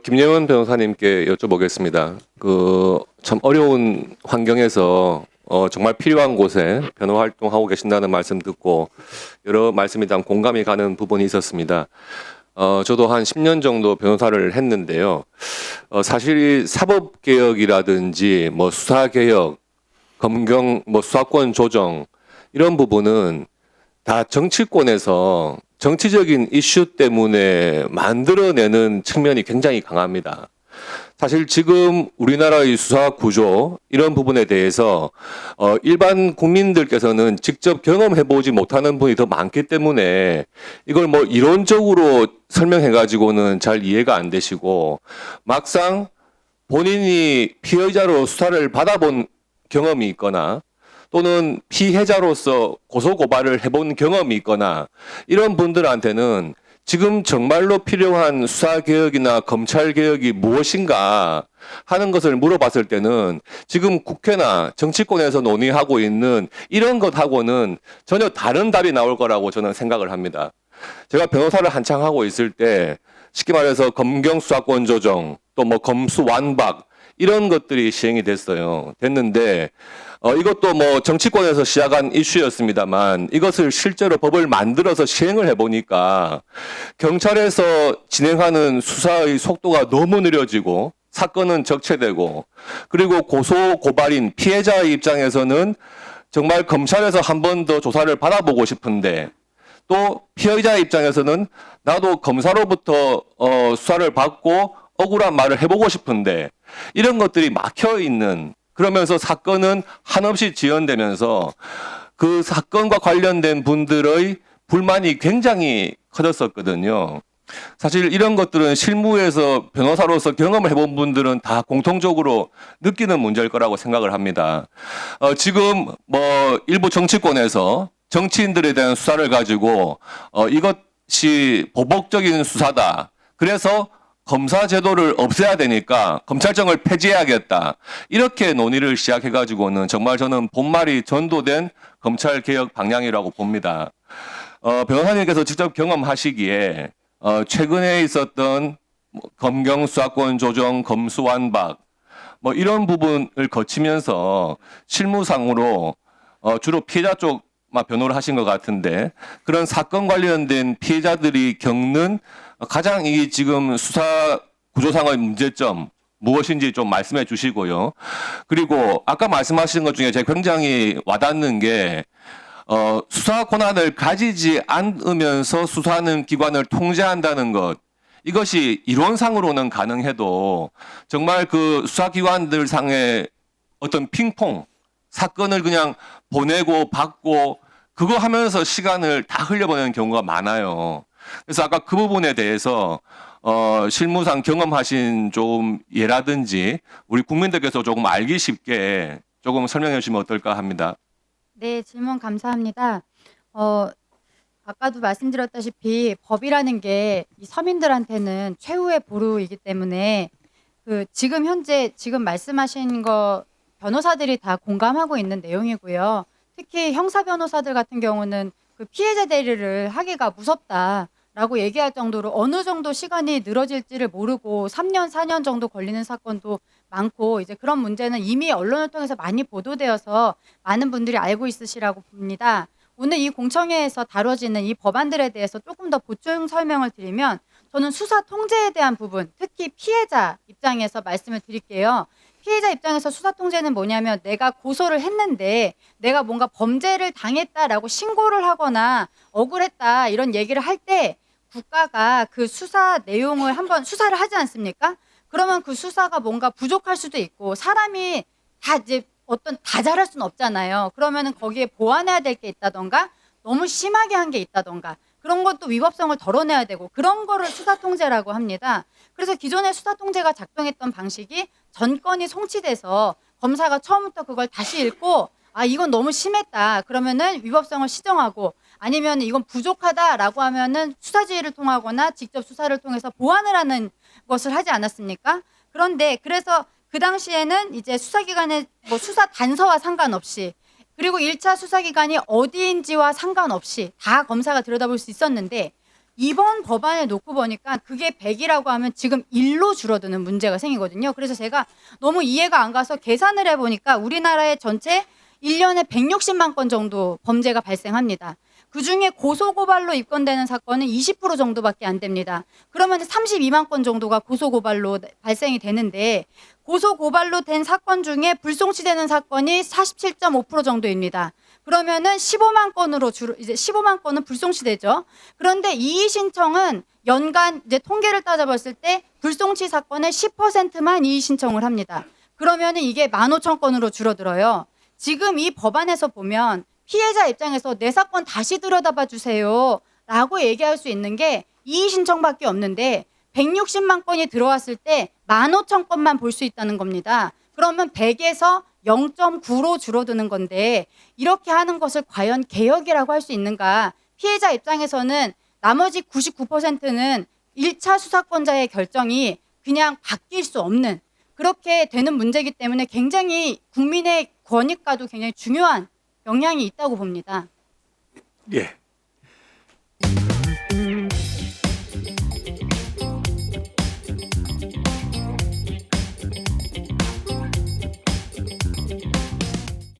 김예원 변호사님께 여쭤보겠습니다. 참 어려운 환경에서 정말 필요한 곳에 변호 활동하고 계신다는 말씀 듣고 여러 말씀에 대한 공감이 가는 부분이 있었습니다. 저도 한 10년 정도 변호사를 했는데요. 사실 사법개혁이라든지 수사개혁, 검경, 수사권 조정 이런 부분은 다 정치권에서 정치적인 이슈 때문에 만들어내는 측면이 굉장히 강합니다. 사실 지금 우리나라의 수사 구조 이런 부분에 대해서 일반 국민들께서는 직접 경험해보지 못하는 분이 더 많기 때문에 이걸 이론적으로 설명해가지고는 잘 이해가 안 되시고 막상 본인이 피의자로 수사를 받아본 경험이 있거나 또는 피해자로서 고소고발을 해본 경험이 있거나 이런 분들한테는 지금 정말로 필요한 수사개혁이나 검찰개혁이 무엇인가 하는 것을 물어봤을 때는 지금 국회나 정치권에서 논의하고 있는 이런 것하고는 전혀 다른 답이 나올 거라고 저는 생각을 합니다. 제가 변호사를 한창 하고 있을 때 쉽게 말해서 검경수사권 조정 또 검수완박 이런 것들이 시행이 됐는데 이것도 정치권에서 시작한 이슈였습니다만 이것을 실제로 법을 만들어서 시행을 해보니까 경찰에서 진행하는 수사의 속도가 너무 느려지고 사건은 적체되고 그리고 고소 고발인 피해자의 입장에서는 정말 검찰에서 한 번 더 조사를 받아보고 싶은데 또 피해자 입장에서는 나도 검사로부터 수사를 받고 억울한 말을 해보고 싶은데 이런 것들이 막혀 있는 그러면서 사건은 한없이 지연되면서 그 사건과 관련된 분들의 불만이 굉장히 커졌었거든요. 사실 이런 것들은 실무에서 변호사로서 경험을 해본 분들은 다 공통적으로 느끼는 문제일 거라고 생각을 합니다. 지금 일부 정치권에서 정치인들에 대한 수사를 가지고 이것이 보복적인 수사다. 그래서 검사 제도를 없애야 되니까 검찰청을 폐지해야겠다. 이렇게 논의를 시작해가지고는 정말 저는 본말이 전도된 검찰개혁 방향이라고 봅니다. 변호사님께서 직접 경험하시기에 최근에 있었던 검경수사권 조정, 검수완박 이런 부분을 거치면서 실무상으로 주로 피해자 쪽 변호를 하신 것 같은데 그런 사건 관련된 피해자들이 겪는 가장 이 지금 수사 구조상의 문제점 무엇인지 좀 말씀해 주시고요. 그리고 아까 말씀하신 것 중에 제가 굉장히 와닿는 게 수사 권한을 가지지 않으면서 수사하는 기관을 통제한다는 것. 이것이 이론상으로는 가능해도 정말 그 수사기관들 상의 어떤 핑퐁 사건을 그냥 보내고 받고 그거 하면서 시간을 다 흘려보내는 경우가 많아요. 그래서 아까 그 부분에 대해서 실무상 경험하신 좀 예라든지 우리 국민들께서 조금 알기 쉽게 조금 설명해 주시면 어떨까 합니다. 네, 질문 감사합니다. 아까도 말씀드렸다시피 법이라는 게 이 서민들한테는 최후의 보루이기 때문에 지금 현재 지금 말씀하신 거 변호사들이 다 공감하고 있는 내용이고요. 특히 형사 변호사들 같은 경우는 그 피해자 대리를 하기가 무섭다라고 얘기할 정도로 어느 정도 시간이 늘어질지를 모르고 3년, 4년 정도 걸리는 사건도 많고 이제 그런 문제는 이미 언론을 통해서 많이 보도되어서 많은 분들이 알고 있으시라고 봅니다. 오늘 이 공청회에서 다뤄지는 이 법안들에 대해서 조금 더 보충 설명을 드리면 저는 수사 통제에 대한 부분, 특히 피해자 입장에서 말씀을 드릴게요. 피해자 입장에서 수사 통제는 뭐냐면 내가 고소를 했는데 내가 뭔가 범죄를 당했다라고 신고를 하거나 억울했다 이런 얘기를 할 때 국가가 그 수사 내용을 한번 수사를 하지 않습니까? 그러면 그 수사가 뭔가 부족할 수도 있고 사람이 다 이제 다 잘할 수는 없잖아요. 그러면은 거기에 보완해야 될 게 있다던가 너무 심하게 한 게 있다던가 그런 것도 위법성을 덜어내야 되고 그런 거를 수사 통제라고 합니다. 그래서 기존의 수사 통제가 작동했던 방식이 전건이 송치돼서 검사가 처음부터 그걸 다시 읽고 이건 너무 심했다. 그러면은 위법성을 시정하고 아니면 이건 부족하다라고 하면은 수사지휘를 통하거나 직접 수사를 통해서 보완을 하는 것을 하지 않았습니까? 그런데 그래서 그 당시에는 이제 수사기관의 수사 단서와 상관없이 그리고 1차 수사기관이 어디인지와 상관없이 다 검사가 들여다볼 수 있었는데 이번 법안에 놓고 보니까 그게 100이라고 하면 지금 1로 줄어드는 문제가 생기거든요. 그래서 제가 너무 이해가 안 가서 계산을 해보니까 우리나라의 전체 1년에 160만 건 정도 범죄가 발생합니다. 그중에 고소고발로 입건되는 사건은 20% 정도밖에 안 됩니다. 그러면 32만 건 정도가 고소고발로 발생이 되는데 고소고발로 된 사건 중에 불송치되는 사건이 47.5% 정도입니다. 그러면은 15만 건으로 이제 15만 건은 불송치되죠. 그런데 이의 신청은 연간 이제 통계를 따져봤을 때 불송치 사건의 10%만 이의 신청을 합니다. 그러면은 이게 15,000건으로 줄어들어요. 지금 이 법안에서 보면 피해자 입장에서 내 사건 다시 들여다봐 주세요 라고 얘기할 수 있는 게 이의 신청밖에 없는데 160만 건이 들어왔을 때 15,000건만 볼 수 있다는 겁니다. 그러면 100에서 0.9로 줄어드는 건데 이렇게 하는 것을 과연 개혁이라고 할 수 있는가? 피해자 입장에서는 나머지 99%는 1차 수사권자의 결정이 그냥 바뀔 수 없는 그렇게 되는 문제이기 때문에 굉장히 국민의 권익과도 굉장히 중요한 영향이 있다고 봅니다. 예.